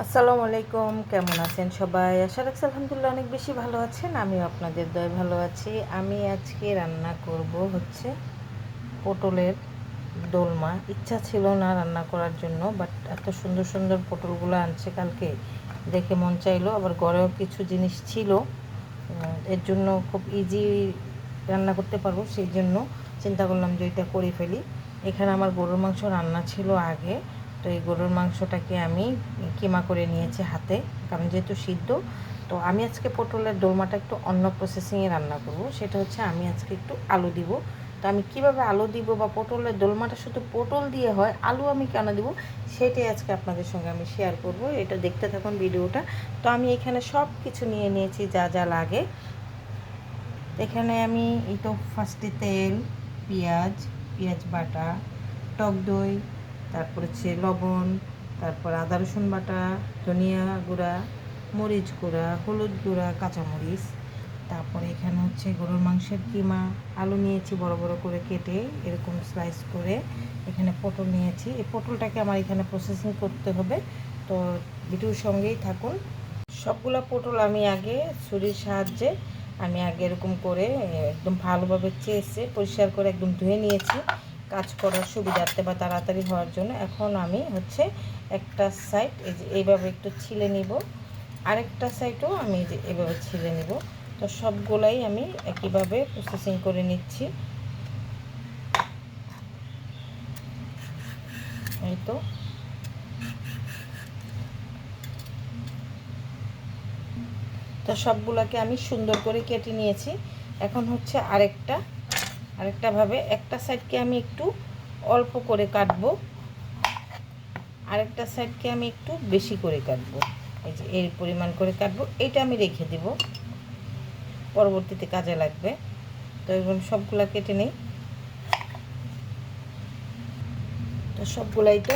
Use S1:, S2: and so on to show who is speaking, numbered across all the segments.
S1: আসসালামু আলাইকুম, কেমন আছেন সবাই? আশা রাখছি আলহামদুলিল্লাহ অনেক বেশি ভালো আছেন। আমিও আপনাদের দয়ায় ভালো আছি। আমি আজকে রান্না করব হচ্ছে পটলের দোলমা। ইচ্ছা ছিল না রান্না করার জন্য, বাট এত সুন্দর সুন্দর পটলগুলো আনছে কালকে, দেখে মন চাইলো। আবার ঘরেও কিছু জিনিস ছিল, এর জন্য খুব ইজি রান্না করতে পারবো, সেই জন্য চিন্তা করলাম যে এটা করে ফেলি। এখানে আমার গরুর মাংস রান্না ছিল আগে, তো এই গরুর মাংসটাকে আমি কিমা করে নিয়েছি হাতে, কারণ যেহেতু সিদ্ধ। তো আমি আজকে পটলের দোলমাটা একটু অন্য প্রসেসিংয়ে রান্না করব। সেটা হচ্ছে আমি আজকে একটু আলু দিব। তো আমি কিভাবে আলু দিব, বা পটলের দোলমাটা শুধু পটল দিয়ে হয়, আলু আমি কেন দিব, সেটাই আজকে আপনাদের সঙ্গে আমি শেয়ার করব। এটা দেখতে থাকুন ভিডিওটা। তো আমি এখানে সব কিছু নিয়ে নিয়েছি যা যা লাগে। এখানে আমি এই তো ফার্স্টে তেল, পেঁয়াজ, পেঁয়াজ বাটা, টক দই, তারপর হচ্ছে লবণ, তারপর আদা রসুন বাটা, ধনিয়া গুঁড়া, মরিচ গুঁড়া, হলুদ গুঁড়া, কাঁচামরিচ। তারপরে এখানে হচ্ছে গরুর মাংসের কিমা, আলু নিয়েছি বড় বড় করে কেটে এরকম স্লাইস করে। এখানে পটল নিয়েছি, এই পটলটাকে আমার এখানে প্রসেসিং করতে হবে। তো ভিডিওর সঙ্গেই থাকুন। সবগুলা পটল আমি আগে ছুরির সাহায্যে আমি আগে এরকম করে একদম ভালোভাবে চেঁচে পরিষ্কার করে একদম ধুয়ে নিয়েছি, কাজ করার সুবিধার্থে বা তাড়াতাড়ি হওয়ার জন্য। এখন আমি হচ্ছে একটা সাইড এই যে এইভাবে একটু ছিলে নিব, আরেকটা সাইডও আমি যে এভাবে ছিলে নিব। তো সবগুলাই আমি একইভাবে প্রসেসিং করে নিচ্ছি। এই তো তো সবগুলোকে আমি সুন্দর করে কেটে নিয়েছি। এখন হচ্ছে আরেকটাভাবে একটা সাইডকে আমি একটু অল্প করে কাটবো, আরেকটা সাইডকে আমি একটু বেশি করে কাটবো। এই যে এই পরিমাণ করে কাটবো, এইটা আমি রেখে দিব, পরবর্তীতে কাজে লাগবে। তো এরকম সবগুলা কেটে নেই। তো সবগুলাই তো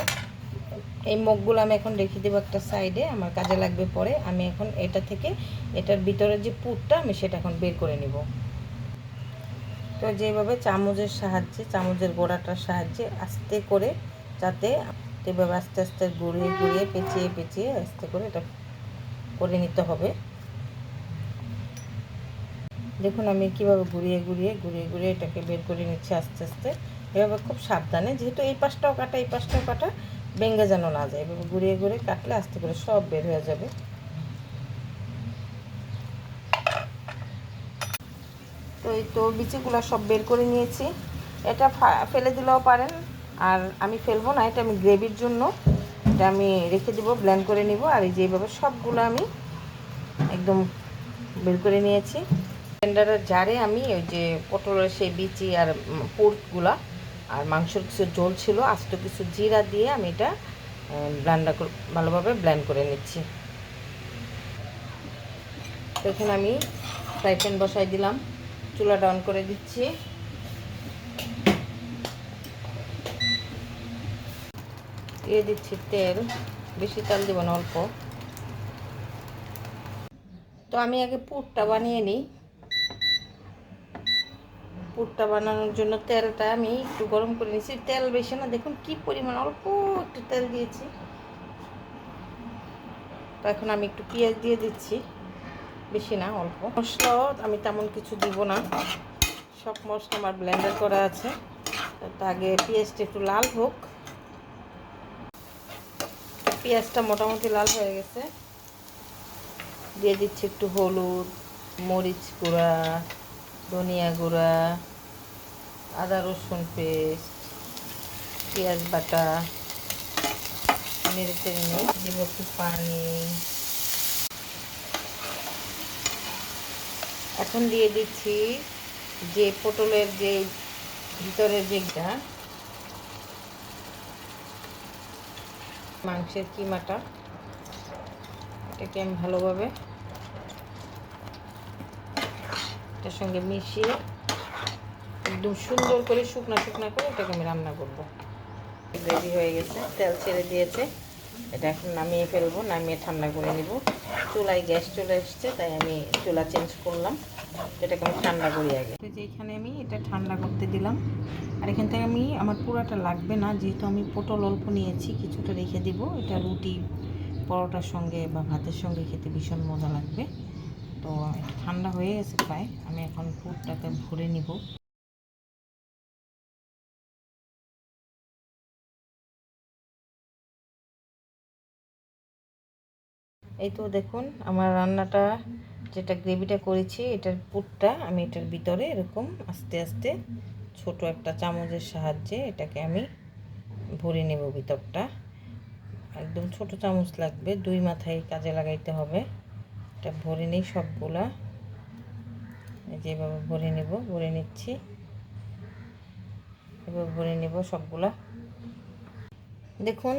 S1: এই মুখগুলো আমি এখন রেখে দেবো একটা সাইডে, আমার কাজে লাগবে পরে। আমি এখন এটা থেকে এটার ভিতরে যে পুরটা আমি সেটা এখন বের করে নিব। তো যেভাবে চামচের সাহায্যে, চামচের গোড়াটার সাহায্যে আস্তে করে, যাতে এভাবে আস্তে আস্তে ঘুরিয়ে ঘুরিয়ে পেঁচিয়ে পেঁচিয়ে আস্তে করে এটা করে নিতে হবে। দেখুন আমি কীভাবে ঘুরিয়ে ঘুরিয়ে ঘুরিয়ে ঘুরিয়ে এটাকে বের করে নিচ্ছি আস্তে আস্তে। এভাবে খুব সাবধানে, যেহেতু এই পাশটাও কাটা এই পাশটাও কাটা, ভেঙে যেন না যায়। এভাবে ঘুরিয়ে ঘুরিয়ে কাটলে আস্তে করে সব বের হয়ে যাবে। তো এই তো বিচিগুলো সব বের করে নিয়েছি। এটা ফেলে দিলেও পারেন, আর আমি ফেলবো না, এটা আমি গ্রেভির জন্য এটা আমি রেখে দিব, ব্লেন্ড করে নিব। আর এই যেভাবে সবগুলো আমি একদম বের করে নিয়েছি। ব্লেন্ডারের জারে আমি ওই যে পটলের সেই বিচি আর পুরগুলা আর মাংসর কিছু ঝোল ছিল, আস্ত কিছু জিরা দিয়ে আমি এটা ভালোভাবে ব্লেন্ড করে নিচ্ছি। তো এখানে আমি ফ্রাই প্যান বসাই দিলাম, চুলাটা অন করে দিচ্ছি। দিয়ে দিচ্ছি তেল, বেশি তেল দেবো না, অল্প। তো আমি আগে পুরটা বানিয়ে নিই। পুরটা বানানোর জন্য তেলটা আমি একটু গরম করে নিয়েছি। তেল বেশি না, দেখুন কি পরিমাণ, অল্প একটু তেল দিয়েছি। তো এখন আমি একটু পেঁয়াজ দিয়ে দিচ্ছি, বেশি না, অল্প। মশলাও আমি তেমন কিছু দিব না, সব মশলা আমার ব্লেন্ডার করা আছে। তো আগে পেঁয়াজটা একটু লাল হোক। পেঁয়াজটা মোটামুটি লাল হয়ে গেছে, দিয়ে দিচ্ছি একটু হলুদ, মরিচ গুঁড়া, ধনিয়া গুঁড়া, আদা রসুন পেস্ট, পেঁয়াজ বাটা, নেড়ে চেড়ে নিই। দিব একটু পানি। এখন দিয়ে দিচ্ছি যে পটলের যে ভিতরের যেটা মাংসের কিমাটা, এটাকে আমি ভালোভাবে এটার সঙ্গে মিশিয়ে একদম সুন্দর করে শুকনা শুকনা করে এটাকে আমি রান্না করব। রেডি হয়ে গেছে, তেল ছেড়ে দিয়েছে। এটা এখন নামিয়ে ফেলবো, নামিয়ে ঠান্ডা করে নিব। চুলায় গ্যাস চলে এসছে, তাই আমি চুলা চেঞ্জ করলাম। এটাকে আমি ঠান্ডা করি আগে। যে এখানে আমি এটা ঠান্ডা করতে দিলাম। আর এখান থেকে আমার পুরাটা লাগবে না, যেহেতু আমি পটল অল্প নিয়েছি, কিছুটা রেখে দিব। এটা রুটি পরোটার সঙ্গে বা ভাতের সঙ্গে খেতে ভীষণ মজা লাগবে। তো ঠান্ডা হয়ে গেছে প্রায়, আমি এখন পুরটাকে ভরে নিব। এই তো দেখুন আমার রান্নাটা, যেটা গ্রেভিটা করেছি এটার পুরটা আমি এটার ভিতরে এরকম আস্তে আস্তে ছোট একটা চামচের সাহায্যে এটাকে আমি ভরে নেব। ভিতরটা একদম ছোট চামচ লাগবে, দুই মাথায় কাজে লাগাইতে হবে। এটা ভরে নিই সবগুলা, যেভাবে ভরে নেব, ভরে নিচ্ছি, এভাবে ভরে নেব সবগুলা। দেখুন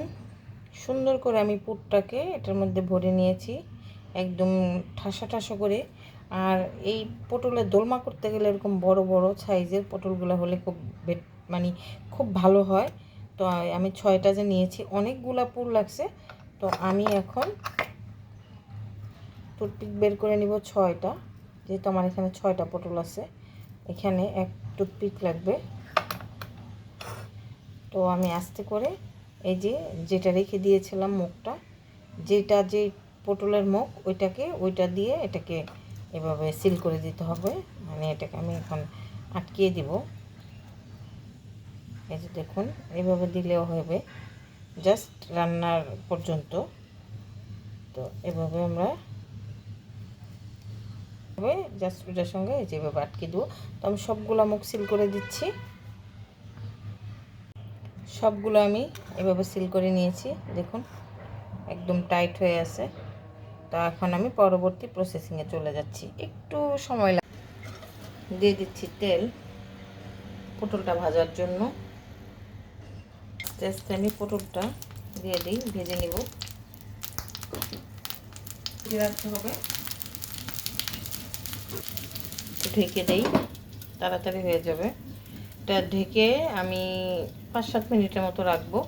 S1: সুন্দর করে আমি পুরটাকে এটার মধ্যে ভরে নিয়েছি, একদম ঠাসা ঠাসা করে। আর এই পটলের দোলমা করতে গেলে এরকম বড় বড় সাইজের পটলগুলো হলে খুব মানে খুব ভালো হয়। তো আমি 6টা যে নিয়েছি, অনেকগুলা পুর লাগছে। তো আমি এখন টুথপিক বের করে নিব 6টা, যেহেতু আমার এখানে 6টা পটল আছে, এখানে এক টুথপিক লাগবে। তো আমি আস্তে করে এই যে যেটা রেখে দিয়েছিলাম মুখটা, যেটা যে পটলের মুখ ওইটা দিয়ে এটাকে এভাবে সিল করে দিতে হবে। মানে এটাকে আমি এখন আটকিয়ে দিব। এই যে দেখুন এইভাবে দিলেও হবে জাস্ট রান্নার পর্যন্ত। তো এভাবে আমরা জাস্ট ওইটার সঙ্গে যেভাবে আটকে দেবো। তো আমি সবগুলো মুখ সিল করে দিচ্ছি, সবগুলো আমি এভাবে সিল করে নিয়েছি। দেখুন একদম টাইট হয়ে আছে। তো এখন আমি পরবর্তী প্রসেসিংয়ে চলে যাচ্ছি, একটু সময় দিয়ে দিচ্ছি তেল পটলটা ভাজার জন্য। আস্তে আস্তে আমি পটলটা দিয়ে দিই, ভেজে নিব। রাখতে হবে, ঢেকে দেই, তাড়াতাড়ি হয়ে যাবে। এটা ঢেকে আমি 5-7 মিনিটের মতো রাখবো।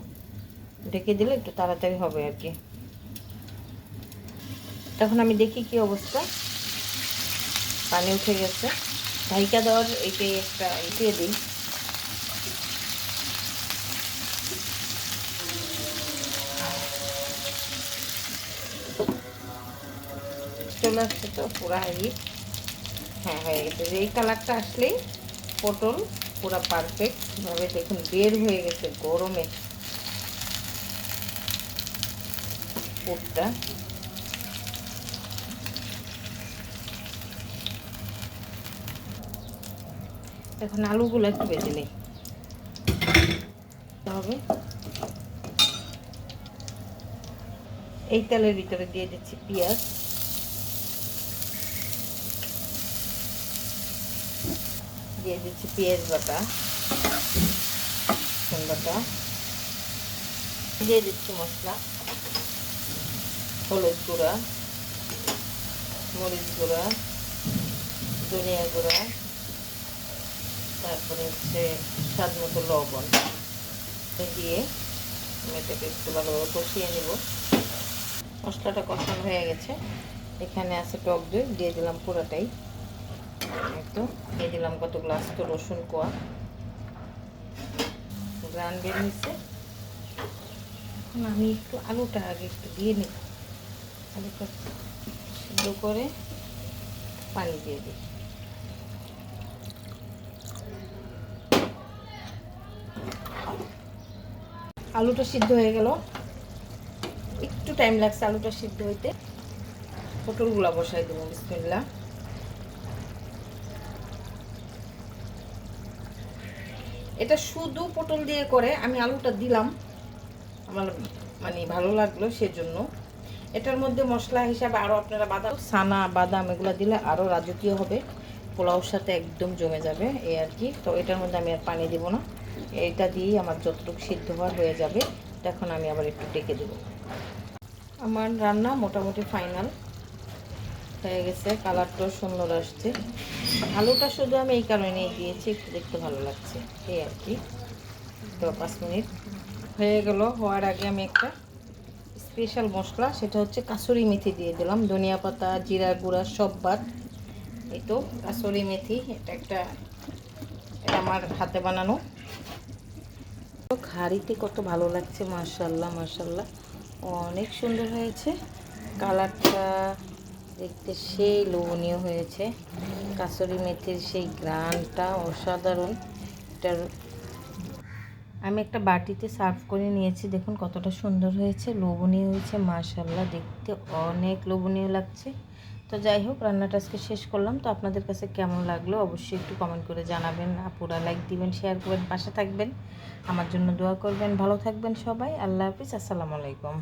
S1: ঢেকে দিলে একটু তাড়াতাড়ি হবে আর কি। তখন আমি দেখি কি অবস্থা, পানি উঠে গেছে। ঢাইকা দেওয়ার এইটাই একটা দিয়ে দিই। চলে আসছে তো পুরা হ্যাঁ হয়ে গেছে। যে এই কালারটা আসলেই পটল পুরা পারফেক্ট ভাবে দেখুন বের হয়ে গেছে গরমে পুরটা। এখন আলুগুলো একটু ভেজে নিই হবে। এই তেলের ভিতরে দিয়ে দিচ্ছি পেঁয়াজ, দিয়ে দিচ্ছি পেঁয়াজ বাটা, রসুন বাটা, দিয়ে দিচ্ছি মশলা, হলুদ গুঁড়া, মরিচ গুঁড়া, ধনিয়া গুঁড়া, তারপরে হচ্ছে স্বাদ মতো লবণ দিয়ে এটাকে একটু ভালোভাবে কষিয়ে নেব। মশলাটা কষানো হয়ে গেছে। এখানে আছে টক দই, দিয়ে দিলাম পুরোটাই। একটু দিয়ে দিলাম কত গ্লাস তো রসুন কোয়া, গ্রান বের নিচ্ছে। এখন আমি একটু আলুটা আগে একটু দিয়ে নিই, আলুটা সিদ্ধ করে পানি দিয়ে দিই। আলুটা সিদ্ধ হয়ে গেল, একটু টাইম লাগছে আলুটা সিদ্ধ হইতে। পটলগুলা বসাই দেবো, বিসমিল্লাহ। এটা শুধু পটল দিয়ে করে, আমি আলুটা দিলাম আমার মানে ভালো লাগলো সেজন্য। এটার মধ্যে মশলা হিসাবে আরও আপনারা বাদাম, ছানা, বাদাম এগুলো দিলে আরও রাজকীয় হবে, পোলাওর সাথে একদম জমে যাবে এই আর কি। তো এটার মধ্যে আমি আর পানি দেবো না, এটা দিয়েই আমার যতটুকু সিদ্ধ হয়ে যাবে। তখন আমি আবার একটু ডেকে দেবো। আমার রান্না মোটামুটি ফাইনাল হয়ে গেছে, কালারটাও সুন্দর আসছে। আলুটা শুধু আমি এই কারণেই দিয়েছি, একটু দেখতে ভালো লাগছে এই আর কি। তো 5 মিনিট হয়ে গেল। হওয়ার আগে আমি একটা স্পেশাল মশলা, সেটা হচ্ছে কাসুরি মেথি দিয়ে দিলাম, ধনিয়া পাতা, জিরা গুঁড়া সব বাদ। এই তো কাসুরি মেথি, এটা আমার হাতে বানানো। হাঁড়িতে কত ভালো লাগছে, মাশাআল্লাহ মাশাআল্লাহ, অনেক সুন্দর হয়েছে, কালারটা দেখতে সেই লোভনীয় হয়েছে। কাসুরি মেথির সেই গ্রানটা অসাধারণ। এটার আমি একটা বাটিতে সার্ভ করে নিয়েছি, দেখুন কতটা সুন্দর হয়েছে, লোভনীয় হয়েছে, মাশাআল্লাহ দেখতে অনেক লোভনীয় লাগছে। তো যাই হোক, রান্নাটা আজকে শেষ করলাম। তো আপনাদের কাছে কেমন লাগলো অবশ্যই একটু কমেন্ট করে জানাবেন। আপুরা লাইক দিবেন, শেয়ার করবেন, পাশে থাকবেন, আমার জন্য দোয়া করবেন। ভালো থাকবেন সবাই। আল্লাহ হাফিজ, আসসালামু আলাইকুম।